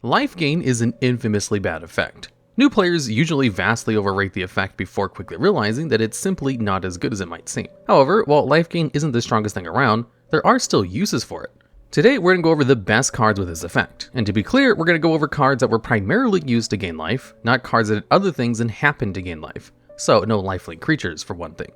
Life gain is an infamously bad effect. New players usually vastly overrate the effect before quickly realizing that it's simply not as good as it might seem. However, while life gain isn't the strongest thing around, there are still uses for it. Today we're going to go over the best cards with this effect, and to be clear, we're going to go over cards that were primarily used to gain life, not cards that did other things and happened to gain life. So no lifelink creatures for one thing.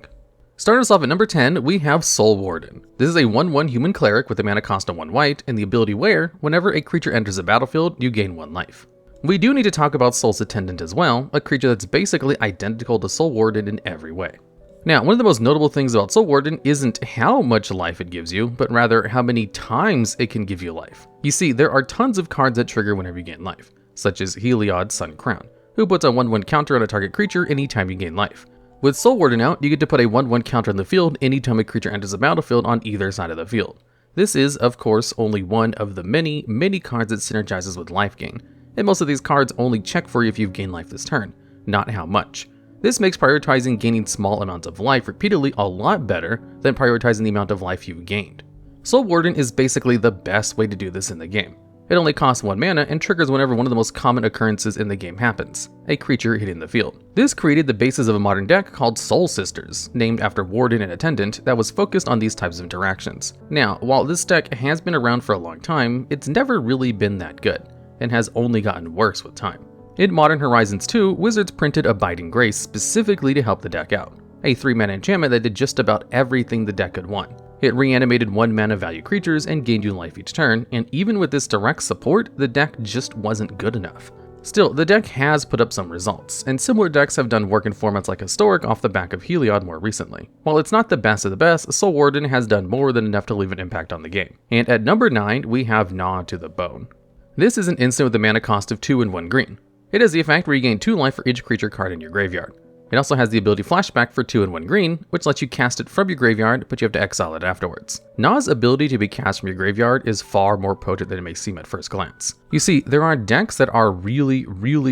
Starting us off at number 10, we have Soul Warden. This is a 1/1 human cleric with a mana cost of 1 white and the ability where, whenever a creature enters the battlefield, you gain 1 life. We do need to talk about Soul's Attendant as well, a creature that's basically identical to Soul Warden in every way. Now, one of the most notable things about Soul Warden isn't how much life it gives you, but rather how many times it can give you life. You see, there are tons of cards that trigger whenever you gain life, such as Heliod's Sun Crown, who puts a 1/1 counter on a target creature anytime you gain life. With Soul Warden out, you get to put a 1/1 counter on the field anytime a creature enters the battlefield on either side of the field. This is, of course, only one of the many cards that synergizes with life gain, and most of these cards only check for you if you've gained life this turn, not how much. This makes prioritizing gaining small amounts of life repeatedly a lot better than prioritizing the amount of life you've gained. Soul Warden is basically the best way to do this in the game. It only costs 1 mana and triggers whenever one of the most common occurrences in the game happens, a creature hitting the field. This created the basis of a modern deck called Soul Sisters, named after Warden and Attendant, that was focused on these types of interactions. Now, while this deck has been around for a long time, it's never really been that good, and has only gotten worse with time. In Modern Horizons 2, Wizards printed Abiding Grace specifically to help the deck out, a 3-mana enchantment that did just about everything the deck could want. It reanimated 1 mana value creatures and gained you life each turn, and even with this direct support, the deck just wasn't good enough. Still, the deck has put up some results, and similar decks have done work in formats like Historic off the back of Heliod more recently. While it's not the best of the best, Soul Warden has done more than enough to leave an impact on the game. And at number 9, we have Gnaw to the Bone. This is an instant with a mana cost of 2 and 1 green. It has the effect where you gain 2 life for each creature card in your graveyard. It also has the ability Flashback for 2 and 1 green, which lets you cast it from your graveyard, but you have to exile it afterwards. Gnaw's ability to be cast from your graveyard is far more potent than it may seem at first glance. You see, there are decks that are really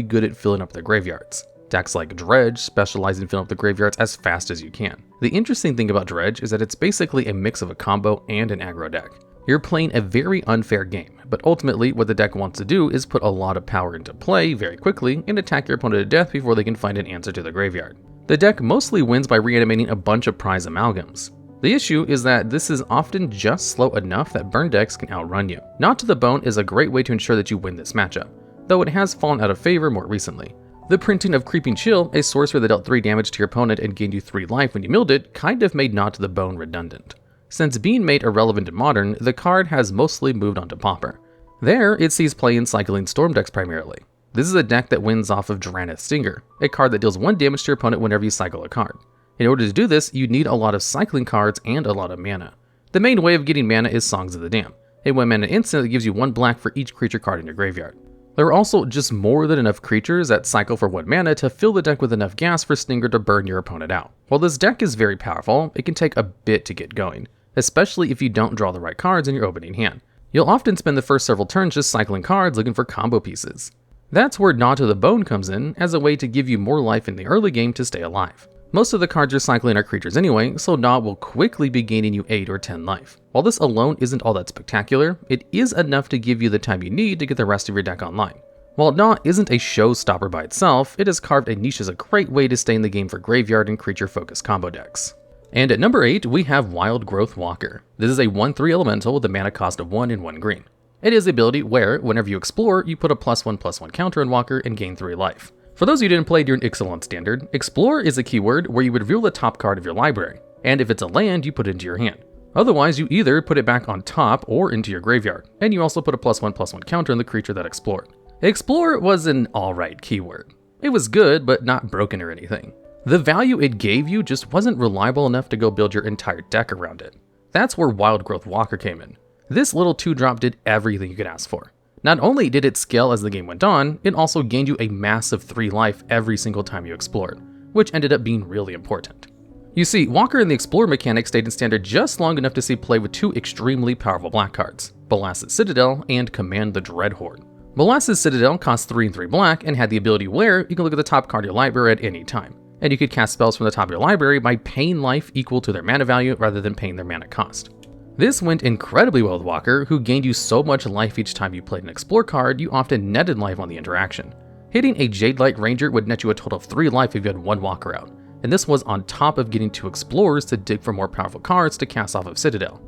good at filling up their graveyards. Decks like Dredge specialize in filling up the graveyards as fast as you can. The interesting thing about Dredge is that it's basically a mix of a combo and an aggro deck. You're playing a very unfair game, but ultimately what the deck wants to do is put a lot of power into play very quickly and attack your opponent to death before they can find an answer to the graveyard. The deck mostly wins by reanimating a bunch of prize amalgams. The issue is that this is often just slow enough that burn decks can outrun you. Gnaw to the Bone is a great way to ensure that you win this matchup, though it has fallen out of favor more recently. The printing of Creeping Chill, a sorcerer that dealt 3 damage to your opponent and gained you 3 life when you milled it, kind of made Gnaw to the Bone redundant. Since being made irrelevant in Modern, the card has mostly moved on to Pauper. There, it sees play in cycling Storm decks primarily. This is a deck that wins off of Drannith's Stinger, a card that deals 1 damage to your opponent whenever you cycle a card. In order to do this, you need a lot of cycling cards and a lot of mana. The main way of getting mana is Songs of the Dam, a 1 mana instant that gives you 1 black for each creature card in your graveyard. There are also just more than enough creatures that cycle for 1 mana to fill the deck with enough gas for Stinger to burn your opponent out. While this deck is very powerful, it can take a bit to get going, especially if you don't draw the right cards in your opening hand. You'll often spend the first several turns just cycling cards looking for combo pieces. That's where Gnaw to the Bone comes in as a way to give you more life in the early game to stay alive. Most of the cards you're cycling are creatures anyway, so Gnaw will quickly be gaining you 8 or 10 life. While this alone isn't all that spectacular, it is enough to give you the time you need to get the rest of your deck online. While Gnaw isn't a showstopper by itself, it has carved a niche as a great way to stay in the game for graveyard and creature-focused combo decks. And at number 8, we have Wild Growth Walker. This is a 1/3 elemental with a mana cost of 1 and 1 green. It is the ability where, whenever you explore, you put a +1/+1 counter on Walker and gain 3 life. For those of you who didn't play during Ixalan Standard, Explore is a keyword where you would reveal the top card of your library, and if it's a land, you put it into your hand. Otherwise, you either put it back on top or into your graveyard, and you also put a +1/+1 counter on the creature that explored. Explore was an alright keyword. It was good, but not broken or anything. The value it gave you just wasn't reliable enough to go build your entire deck around it. That's where Wild Growth Walker came in. This little 2-drop did everything you could ask for. Not only did it scale as the game went on, it also gained you a massive 3 life every single time you explored, which ended up being really important. You see, Walker and the Explorer mechanic stayed in Standard just long enough to see play with 2 extremely powerful black cards, Bolas's Citadel and Command the Dreadhorde. Bolas's Citadel cost 3 and 3 black and had the ability where you can look at the top card of your library at any time, and you could cast spells from the top of your library by paying life equal to their mana value rather than paying their mana cost. This went incredibly well with Walker, who gained you so much life each time you played an Explore card, you often netted life on the interaction. Hitting a Jade Light Ranger would net you a total of 3 life if you had 1 Walker out, and this was on top of getting 2 Explorers to dig for more powerful cards to cast off of Citadel.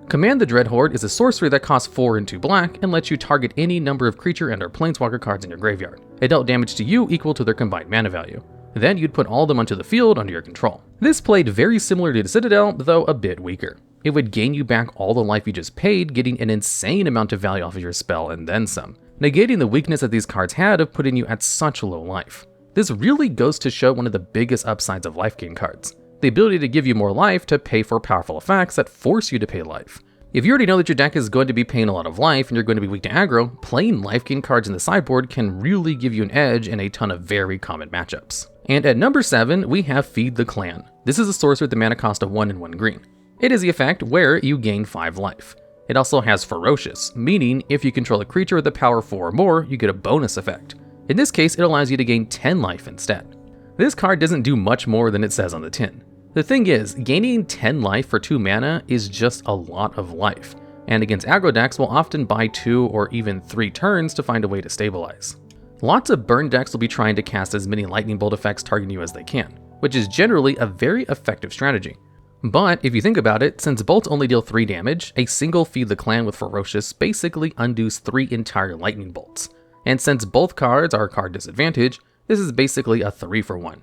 Command the Dreadhorde is a sorcery that costs 4 and 2 black and lets you target any number of creature and/or planeswalker cards in your graveyard. It dealt damage to you equal to their combined mana value. Then you'd put all of them onto the field under your control. This played very similarly to Citadel, though a bit weaker. It would gain you back all the life you just paid, getting an insane amount of value off of your spell and then some, negating the weakness that these cards had of putting you at such low life. This really goes to show one of the biggest upsides of life gain cards, the ability to give you more life to pay for powerful effects that force you to pay life. If you already know that your deck is going to be paying a lot of life and you're going to be weak to aggro, playing life gain cards in the sideboard can really give you an edge in a ton of very common matchups. And at number 7, we have Feed the Clan. This is a sorcery with the mana cost of 1 and 1 green. It is the effect where you gain 5 life. It also has Ferocious, meaning if you control a creature with a power 4 or more, you get a bonus effect. In this case, it allows you to gain 10 life instead. This card doesn't do much more than it says on the tin. The thing is, gaining 10 life for 2 mana is just a lot of life, and against aggro decks will often buy 2 or even 3 turns to find a way to stabilize. Lots of burn decks will be trying to cast as many lightning bolt effects targeting you as they can, which is generally a very effective strategy. But if you think about it, since bolts only deal 3 damage, a single Feed the Clan with Ferocious basically undoes 3 entire lightning bolts. And since both cards are card disadvantage, this is basically a 3-for-1.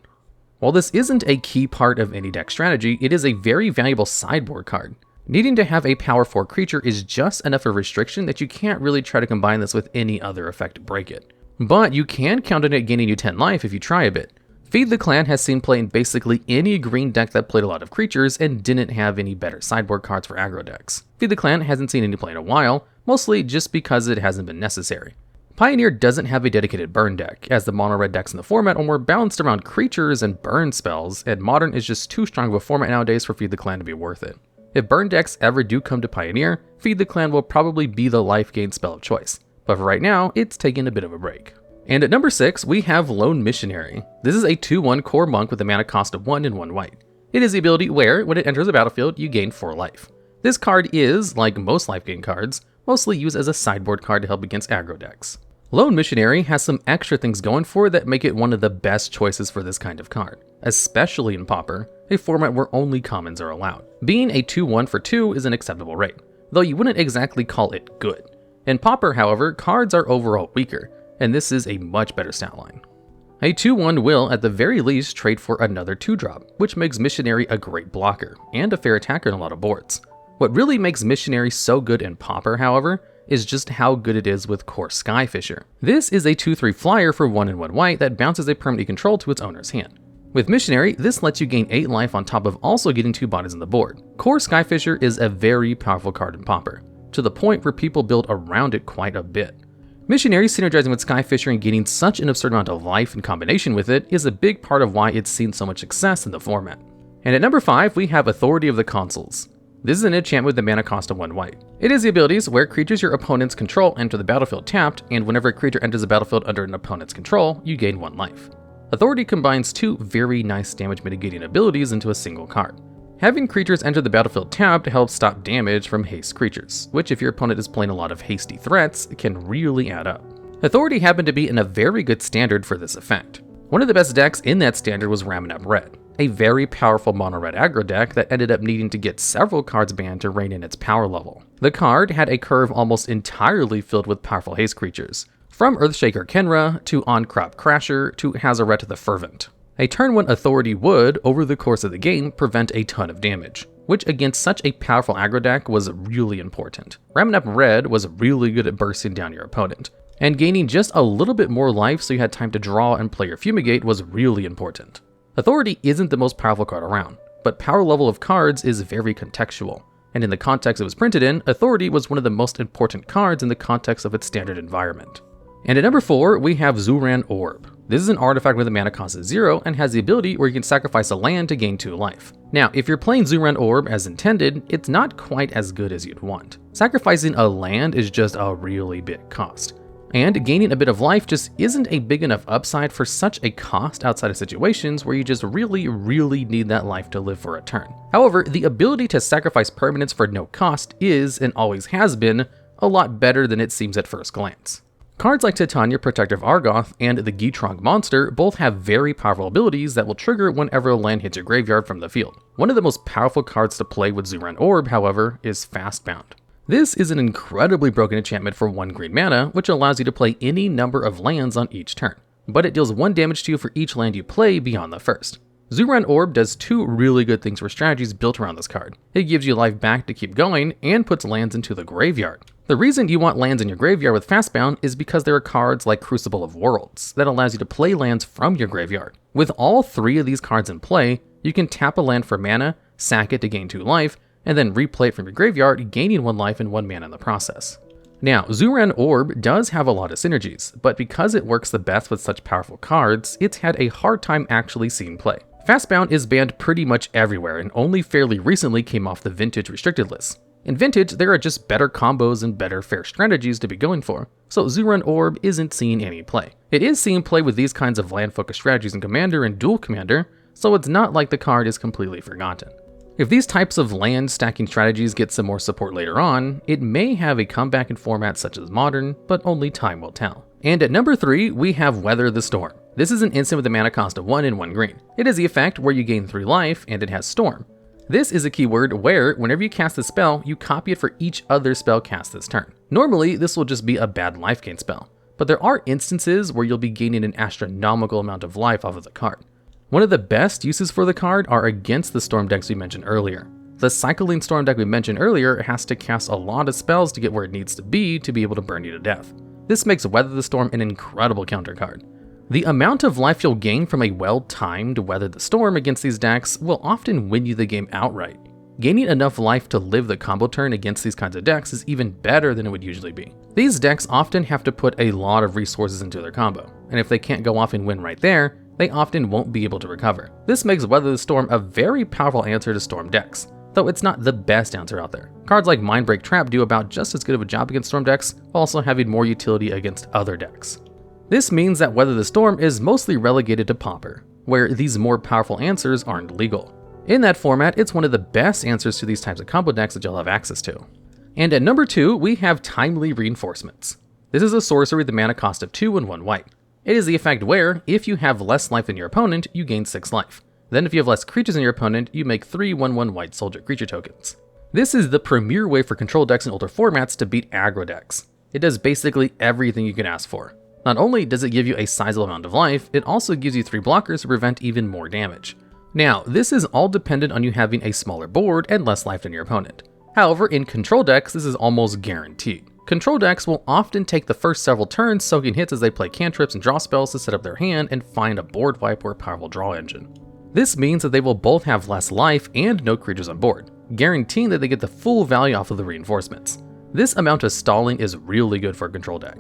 While this isn't a key part of any deck strategy, it is a very valuable sideboard card. Needing to have a power 4 creature is just enough of a restriction that you can't really try to combine this with any other effect to break it. But you can count on it gaining you 10 life if you try a bit. Feed the Clan has seen play in basically any green deck that played a lot of creatures and didn't have any better sideboard cards for aggro decks. Feed the Clan hasn't seen any play in a while, mostly just because it hasn't been necessary. Pioneer doesn't have a dedicated burn deck, as the mono-red decks in the format are more balanced around creatures and burn spells, and Modern is just too strong of a format nowadays for Feed the Clan to be worth it. If burn decks ever do come to Pioneer, Feed the Clan will probably be the life gain spell of choice, but for right now, it's taking a bit of a break. And at number 6, we have Lone Missionary. This is a 2/1 core monk with a mana cost of 1 and 1 white. It is the ability where, when it enters the battlefield, you gain 4 life. This card is, like most life gain cards, mostly used as a sideboard card to help against aggro decks. Lone Missionary has some extra things going for it that make it one of the best choices for this kind of card, especially in Pauper, a format where only commons are allowed. Being a 2/1 for 2 is an acceptable rate, though you wouldn't exactly call it good. In Pauper, however, cards are overall weaker, and this is a much better stat line. A 2/1 will, at the very least, trade for another 2-drop, which makes Missionary a great blocker, and a fair attacker in a lot of boards. What really makes Missionary so good in Pauper, however, is just how good it is with Core Skyfisher. This is a 2/3 flyer for 1 and 1 white that bounces a permanent control to its owner's hand. With Missionary, this lets you gain 8 life on top of also getting 2 bodies on the board. Core Skyfisher is a very powerful card in Pauper, to the point where people build around it quite a bit. Missionary synergizing with Skyfisher and gaining such an absurd amount of life in combination with it is a big part of why it's seen so much success in the format. And at number 5, we have Authority of the Consuls. This is an enchantment with the mana cost of 1 white. It is the abilities where creatures your opponents control enter the battlefield tapped, and whenever a creature enters the battlefield under an opponent's control, you gain 1 life. Authority combines 2 very nice damage mitigating abilities into a single card. Having creatures enter the battlefield tapped helps stop damage from haste creatures, which if your opponent is playing a lot of hasty threats, can really add up. Authority happened to be in a very good standard for this effect. One of the best decks in that standard was Raminap Red, a very powerful mono-red aggro deck that ended up needing to get several cards banned to rein in its power level. The card had a curve almost entirely filled with powerful haste creatures, from Earthshaker Kenra to On-Crop Crasher to Hazaret the Fervent. A turn 1 Authority would, over the course of the game, prevent a ton of damage, which against such a powerful aggro deck was really important. Raminap Red was really good at bursting down your opponent, and gaining just a little bit more life so you had time to draw and play your Fumigate was really important. Authority isn't the most powerful card around, but power level of cards is very contextual, and in the context it was printed in, Authority was one of the most important cards in the context of its standard environment. And at number 4, we have Zuran Orb. This is an artifact with a mana cost of 0 and has the ability where you can sacrifice a land to gain 2 life. Now, if you're playing Zuran Orb as intended, it's not quite as good as you'd want. Sacrificing a land is just a really big cost. And gaining a bit of life just isn't a big enough upside for such a cost outside of situations where you just really need that life to live for a turn. However, the ability to sacrifice permanence for no cost is, and always has been, a lot better than it seems at first glance. Cards like Titania Protector of Argoth and the Gitrog Monster both have very powerful abilities that will trigger whenever a land hits your graveyard from the field. One of the most powerful cards to play with Zuran Orb, however, is Fastbound. This is an incredibly broken enchantment for 1 green mana, which allows you to play any number of lands on each turn, but it deals 1 damage to you for each land you play beyond the first. Zuran Orb does 2 really good things for strategies built around this card. It gives you life back to keep going, and puts lands into the graveyard. The reason you want lands in your graveyard with Fastbound is because there are cards like Crucible of Worlds that allows you to play lands from your graveyard. With all 3 of these cards in play, you can tap a land for mana, sack it to gain 2 life, and then replay it from your graveyard, gaining 1 life and 1 mana in the process. Now, Zuran Orb does have a lot of synergies, but because it works the best with such powerful cards, it's had a hard time actually seeing play. Fastbound is banned pretty much everywhere and only fairly recently came off the Vintage restricted list. In Vintage, there are just better combos and better fair strategies to be going for, so Zuran Orb isn't seeing any play. It is seeing play with these kinds of land-focused strategies in Commander and Dual Commander, so it's not like the card is completely forgotten. If these types of land stacking strategies get some more support later on, it may have a comeback in formats such as Modern, but only time will tell. And at number 3, we have Weather the Storm. This is an instant with a mana cost of 1 and 1 green. It is the effect where you gain 3 life, and it has Storm. This is a keyword where, whenever you cast a spell, you copy it for each other spell cast this turn. Normally, this will just be a bad life gain spell, but there are instances where you'll be gaining an astronomical amount of life off of the card. One of the best uses for the card are against the Storm decks we mentioned earlier. The Cycling Storm deck we mentioned earlier has to cast a lot of spells to get where it needs to be able to burn you to death. This makes Weather the Storm an incredible counter card. The amount of life you'll gain from a well-timed Weather the Storm against these decks will often win you the game outright. Gaining enough life to live the combo turn against these kinds of decks is even better than it would usually be. These decks often have to put a lot of resources into their combo, and if they can't go off and win right there, they often won't be able to recover. This makes Weather the Storm a very powerful answer to Storm decks, though it's not the best answer out there. Cards like Mindbreak Trap do about just as good of a job against Storm decks, while also having more utility against other decks. This means that Weather the Storm is mostly relegated to Pauper, where these more powerful answers aren't legal. In that format, it's one of the best answers to these types of combo decks that you'll have access to. And at number 2, we have Timely Reinforcements. This is a sorcery with a mana cost of 2 and 1 white. It is the effect where, if you have less life than your opponent, you gain 6 life. Then if you have less creatures than your opponent, you make 3 1/1 white soldier creature tokens. This is the premier way for control decks in older formats to beat aggro decks. It does basically everything you can ask for. Not only does it give you a sizable amount of life, it also gives you 3 blockers to prevent even more damage. Now, this is all dependent on you having a smaller board and less life than your opponent. However, in control decks, this is almost guaranteed. Control decks will often take the first several turns soaking hits as they play cantrips and draw spells to set up their hand and find a board wipe or a powerful draw engine. This means that they will both have less life and no creatures on board, guaranteeing that they get the full value off of the reinforcements. This amount of stalling is really good for a control deck.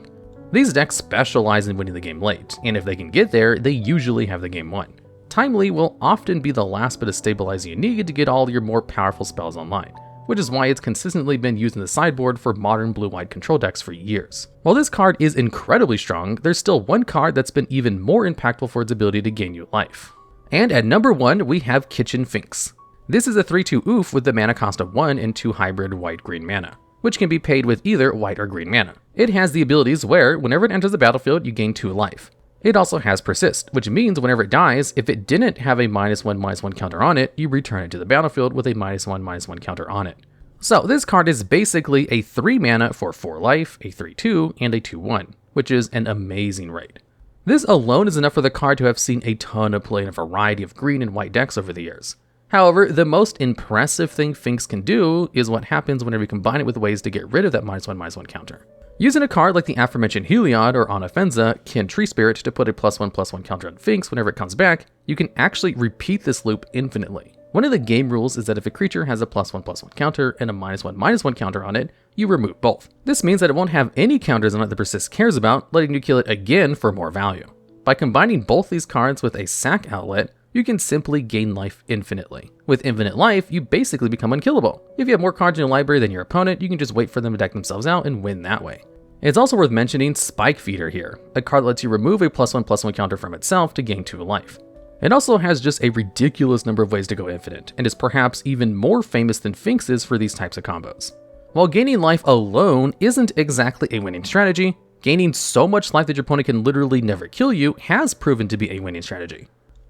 These decks specialize in winning the game late, and if they can get there, they usually have the game won. Timely will often be the last bit of stabilizing you need to get all your more powerful spells online, which is why it's consistently been used in the sideboard for modern blue-white control decks for years. While this card is incredibly strong, there's still one card that's been even more impactful for its ability to gain you life. And at number 1, we have Kitchen Finks. This is a 3/2 oof with the mana cost of 1 and 2 hybrid white-green mana, which can be paid with either white or green mana. It has the abilities where, whenever it enters the battlefield, you gain 2 life. It also has Persist, which means whenever it dies, if it didn't have a -1/-1 counter on it, you return it to the battlefield with a -1/-1 counter on it. So this card is basically a 3 mana for 4 life, a 3/2, and a 2/1, which is an amazing rate. This alone is enough for the card to have seen a ton of play in a variety of green and white decks over the years. However, the most impressive thing Finks can do is what happens whenever you combine it with ways to get rid of that -1/-1 counter. Using a card like the aforementioned Heliod or Anafenza, Kin Tree Spirit, to put a +1/+1 counter on Finks whenever it comes back, you can actually repeat this loop infinitely. One of the game rules is that if a creature has a +1/+1 counter and a -1/-1 counter on it, you remove both. This means that it won't have any counters on it that Persist cares about, letting you kill it again for more value. By combining both these cards with a sack outlet, you can simply gain life infinitely. With infinite life, you basically become unkillable. If you have more cards in your library than your opponent, you can just wait for them to deck themselves out and win that way. It's also worth mentioning Spike Feeder here, a card that lets you remove a +1/+1 counter from itself to gain 2 life. It also has just a ridiculous number of ways to go infinite, and is perhaps even more famous than Finks is for these types of combos. While gaining life alone isn't exactly a winning strategy, gaining so much life that your opponent can literally never kill you has proven to be a winning strategy.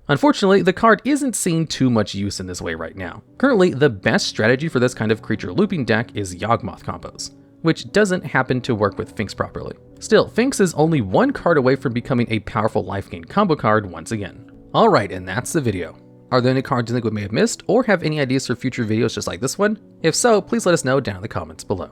Unfortunately, the card isn't seeing too much use in this way right now. Currently, the best strategy for this kind of creature looping deck is Yawgmoth combos, which doesn't happen to work with Finks properly. Still, Finks is only one card away from becoming a powerful life gain combo card once again. Alright, and that's the video. Are there any cards you think we may have missed, or have any ideas for future videos just like this one? If so, please let us know down in the comments below.